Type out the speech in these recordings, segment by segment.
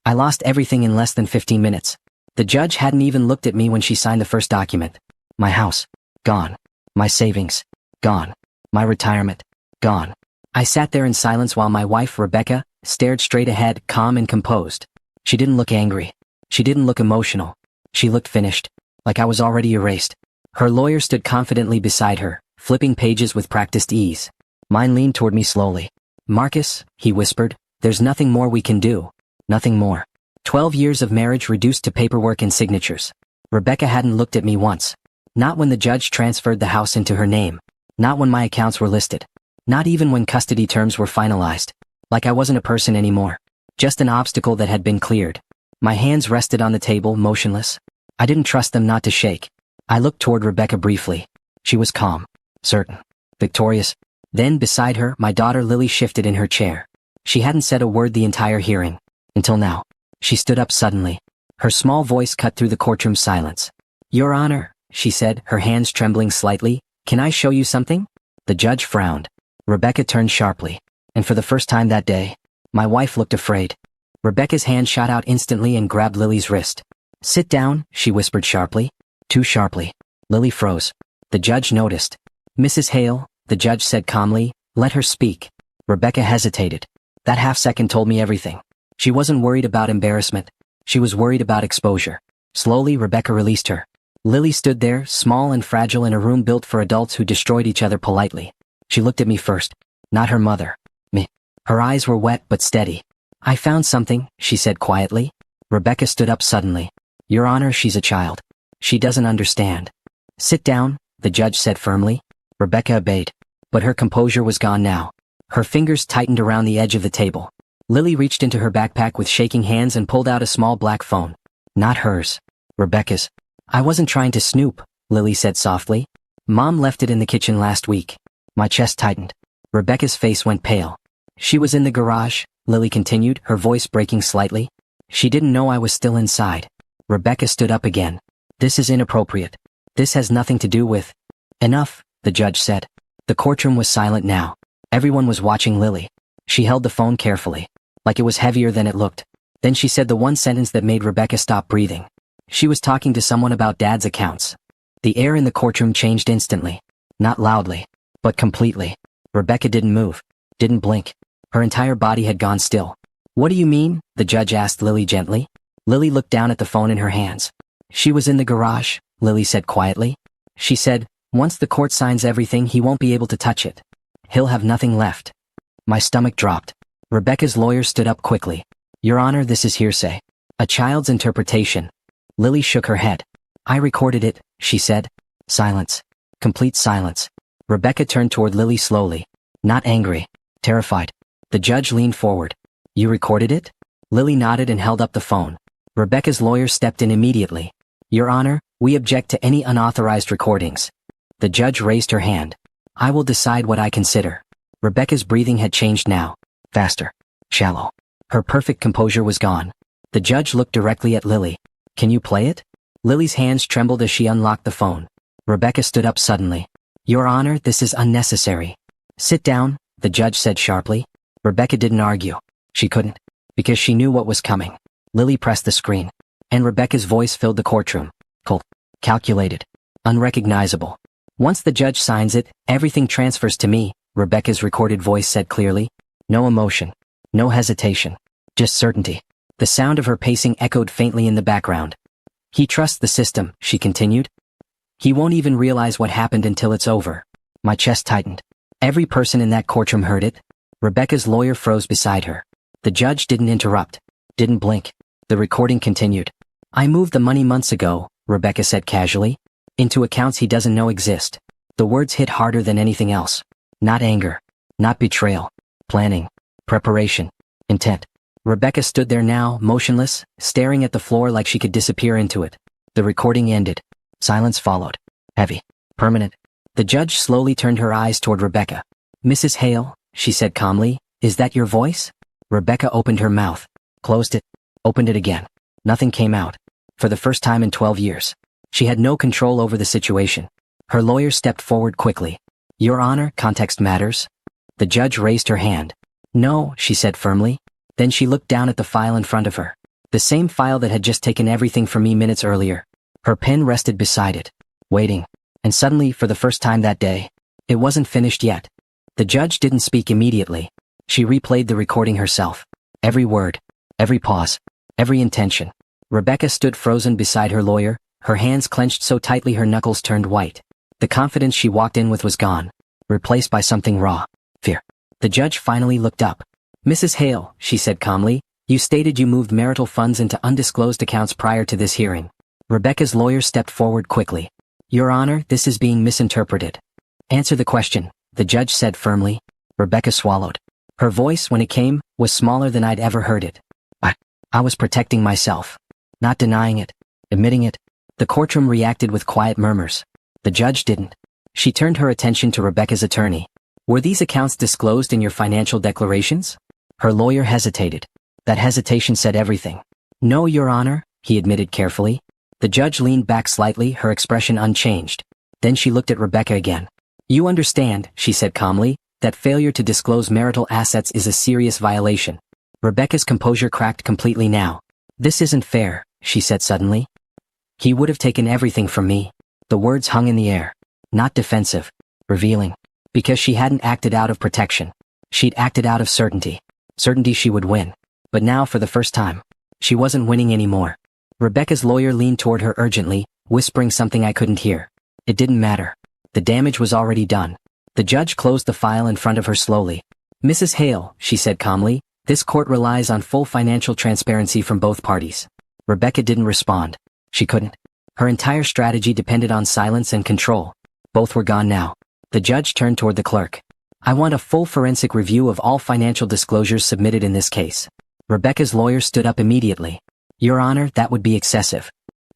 I lost everything in less than 15 minutes. The judge hadn't even looked at me when she signed the first document. My house, gone. My savings, gone. My retirement, gone. I sat there in silence while my wife, Rebecca, stared straight ahead, calm and composed. She didn't look angry. She didn't look emotional. She looked finished, like I was already erased. Her lawyer stood confidently beside her, flipping pages with practiced ease. Mine leaned toward me slowly. "Marcus," he whispered, "there's nothing more we can do. Nothing more." 12 years of marriage reduced to paperwork and signatures. Rebecca hadn't looked at me once. Not when the judge transferred the house into her name. Not when my accounts were listed. Not even when custody terms were finalized. Like I wasn't a person anymore. Just an obstacle that had been cleared. My hands rested on the table, motionless. I didn't trust them not to shake. I looked toward Rebecca briefly. She was calm, certain, victorious. Then, beside her, my daughter Lily shifted in her chair. She hadn't said a word the entire hearing. Until now. She stood up suddenly. Her small voice cut through the courtroom silence. "Your Honor," she said, her hands trembling slightly, "can I show you something?" The judge frowned. Rebecca turned sharply. And for the first time that day, my wife looked afraid. Rebecca's hand shot out instantly and grabbed Lily's wrist. "Sit down," she whispered sharply. Too sharply. Lily froze. The judge noticed. "Mrs. Hale," the judge said calmly, "let her speak." Rebecca hesitated. That half-second told me everything. She wasn't worried about embarrassment. She was worried about exposure. Slowly, Rebecca released her. Lily stood there, small and fragile in a room built for adults who destroyed each other politely. She looked at me first. Not her mother. Me. Her eyes were wet but steady. "I found something," she said quietly. Rebecca stood up suddenly. "Your Honor, she's a child. She doesn't understand." "Sit down," the judge said firmly. Rebecca obeyed. But her composure was gone now. Her fingers tightened around the edge of the table. Lily reached into her backpack with shaking hands and pulled out a small black phone. Not hers. Rebecca's. "I wasn't trying to snoop," Lily said softly. "Mom left it in the kitchen last week." My chest tightened. Rebecca's face went pale. "She was in the garage," Lily continued, her voice breaking slightly. "She didn't know I was still inside." Rebecca stood up again. "This is inappropriate. This has nothing to do with—" "Enough," the judge said. The courtroom was silent now. Everyone was watching Lily. She held the phone carefully, like it was heavier than it looked. Then she said the one sentence that made Rebecca stop breathing. She was talking to someone about Dad's accounts. The air in the courtroom changed instantly. Not loudly, but completely. Rebecca didn't move, didn't blink. Her entire body had gone still. "What do you mean?" the judge asked Lily gently. Lily looked down at the phone in her hands. "She was in the garage," Lily said quietly. She said, "Once the court signs everything, he won't be able to touch it. He'll have nothing left." My stomach dropped. Rebecca's lawyer stood up quickly. "Your Honor, this is hearsay. A child's interpretation." Lily shook her head. "I recorded it," she said. Silence. Complete silence. Rebecca turned toward Lily slowly. Not angry. Terrified. The judge leaned forward. "You recorded it?" Lily nodded and held up the phone. Rebecca's lawyer stepped in immediately. "Your Honor, we object to any unauthorized recordings." The judge raised her hand. "I will decide what I consider." Rebecca's breathing had changed now. Faster. Shallow. Her perfect composure was gone. The judge looked directly at Lily. "Can you play it?" Lily's hands trembled as she unlocked the phone. Rebecca stood up suddenly. "Your Honor, this is unnecessary." "Sit down," the judge said sharply. Rebecca didn't argue. She couldn't. Because she knew what was coming. Lily pressed the screen. And Rebecca's voice filled the courtroom. Cold. Calculated. Unrecognizable. "Once the judge signs it, everything transfers to me," Rebecca's recorded voice said clearly. No emotion. No hesitation. Just certainty. The sound of her pacing echoed faintly in the background. "He trusts the system," she continued. "He won't even realize what happened until it's over." My chest tightened. Every person in that courtroom heard it. Rebecca's lawyer froze beside her. The judge didn't interrupt. Didn't blink. The recording continued. "I moved the money months ago," Rebecca said casually. "Into accounts he doesn't know exist." The words hit harder than anything else. Not anger. Not betrayal. Planning. Preparation. Intent. Rebecca stood there now, motionless, staring at the floor like she could disappear into it. The recording ended. Silence followed. Heavy. Permanent. The judge slowly turned her eyes toward Rebecca. "Mrs. Hale," she said calmly, "is that your voice?" Rebecca opened her mouth. Closed it. Opened it again. Nothing came out. For the first time in 12 years. She had no control over the situation. Her lawyer stepped forward quickly. "Your Honor, context matters." The judge raised her hand. "No," she said firmly. Then she looked down at the file in front of her. The same file that had just taken everything from me minutes earlier. Her pen rested beside it, waiting. And suddenly, for the first time that day, it wasn't finished yet. The judge didn't speak immediately. She replayed the recording herself. Every word, every pause, every intention. Rebecca stood frozen beside her lawyer, her hands clenched so tightly her knuckles turned white. The confidence she walked in with was gone, replaced by something raw. Fear. The judge finally looked up. "Mrs. Hale," she said calmly, "you stated you moved marital funds into undisclosed accounts prior to this hearing." Rebecca's lawyer stepped forward quickly. "Your Honor, this is being misinterpreted." "Answer the question," the judge said firmly. Rebecca swallowed. Her voice, when it came, was smaller than I'd ever heard it. I was protecting myself. Not denying it. Admitting it. The courtroom reacted with quiet murmurs. The judge didn't. She turned her attention to Rebecca's attorney. "Were these accounts disclosed in your financial declarations?" Her lawyer hesitated. That hesitation said everything. "No, Your Honor," he admitted carefully. The judge leaned back slightly, her expression unchanged. Then she looked at Rebecca again. "You understand," she said calmly, "that failure to disclose marital assets is a serious violation." Rebecca's composure cracked completely now. "This isn't fair," she said suddenly. "He would have taken everything from me." The words hung in the air. Not defensive. Revealing. Because she hadn't acted out of protection. She'd acted out of certainty. Certainty she would win. But now, for the first time, she wasn't winning anymore. Rebecca's lawyer leaned toward her urgently, whispering something I couldn't hear. It didn't matter. The damage was already done. The judge closed the file in front of her slowly. "Mrs. Hale," she said calmly, "this court relies on full financial transparency from both parties." Rebecca didn't respond. She couldn't. Her entire strategy depended on silence and control. Both were gone now. The judge turned toward the clerk. "I want a full forensic review of all financial disclosures submitted in this case." Rebecca's lawyer stood up immediately. "Your Honor, that would be excessive."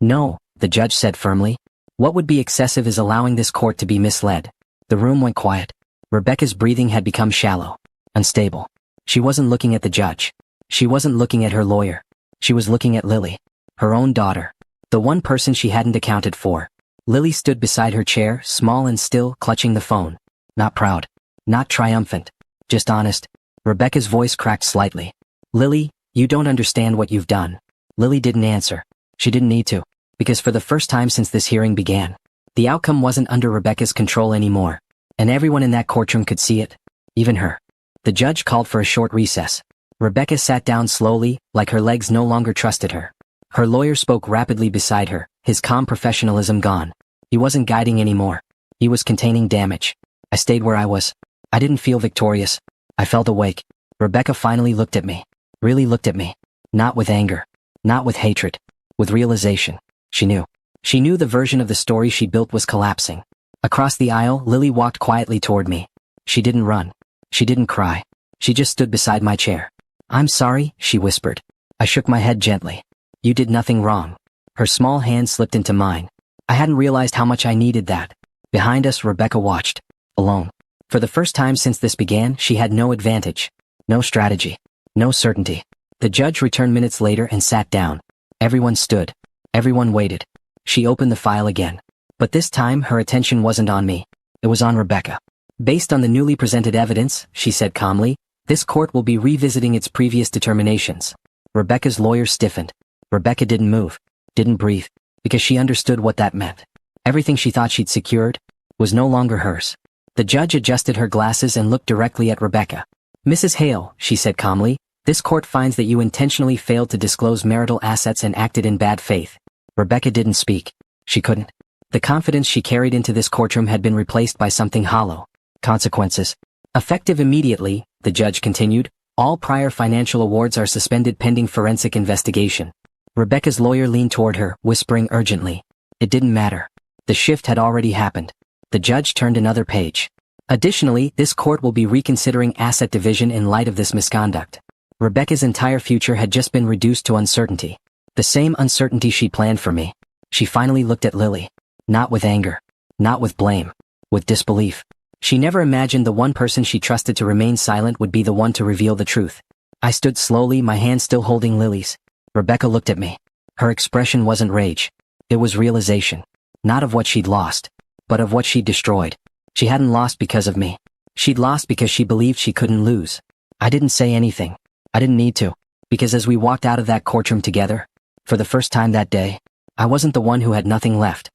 "No," the judge said firmly. "What would be excessive is allowing this court to be misled." The room went quiet. Rebecca's breathing had become shallow, unstable. She wasn't looking at the judge. She wasn't looking at her lawyer. She was looking at Lily, her own daughter, the one person she hadn't accounted for. Lily stood beside her chair, small and still, clutching the phone. Not proud. Not triumphant. Just honest. Rebecca's voice cracked slightly. "Lily, you don't understand what you've done." Lily didn't answer. She didn't need to. Because for the first time since this hearing began, the outcome wasn't under Rebecca's control anymore. And everyone in that courtroom could see it. Even her. The judge called for a short recess. Rebecca sat down slowly, like her legs no longer trusted her. Her lawyer spoke rapidly beside her, his calm professionalism gone. He wasn't guiding anymore. He was containing damage. I stayed where I was. I didn't feel victorious. I felt awake. Rebecca finally looked at me. Really looked at me. Not with anger. Not with hatred. With realization. She knew. She knew the version of the story she built was collapsing. Across the aisle, Lily walked quietly toward me. She didn't run. She didn't cry. She just stood beside my chair. "I'm sorry," she whispered. I shook my head gently. "You did nothing wrong." Her small hand slipped into mine. I hadn't realized how much I needed that. Behind us, Rebecca watched. Alone. For the first time since this began, she had no advantage. No strategy. No certainty. The judge returned minutes later and sat down. Everyone stood. Everyone waited. She opened the file again. But this time, her attention wasn't on me. It was on Rebecca. "Based on the newly presented evidence," she said calmly, "this court will be revisiting its previous determinations." Rebecca's lawyer stiffened. Rebecca didn't move. Didn't breathe. Because she understood what that meant. Everything she thought she'd secured was no longer hers. The judge adjusted her glasses and looked directly at Rebecca. "Mrs. Hale," she said calmly, "this court finds that you intentionally failed to disclose marital assets and acted in bad faith." Rebecca didn't speak. She couldn't. The confidence she carried into this courtroom had been replaced by something hollow. Consequences. "Effective immediately," the judge continued, "all prior financial awards are suspended pending forensic investigation." Rebecca's lawyer leaned toward her, whispering urgently. It didn't matter. The shift had already happened. The judge turned another page. "Additionally, this court will be reconsidering asset division in light of this misconduct." Rebecca's entire future had just been reduced to uncertainty. The same uncertainty she planned for me. She finally looked at Lily. Not with anger. Not with blame. With disbelief. She never imagined the one person she trusted to remain silent would be the one to reveal the truth. I stood slowly, my hand still holding Lily's. Rebecca looked at me. Her expression wasn't rage. It was realization. Not of what she'd lost, but of what she'd destroyed. She hadn't lost because of me. She'd lost because she believed she couldn't lose. I didn't say anything. I didn't need to. Because as we walked out of that courtroom together, for the first time that day, I wasn't the one who had nothing left.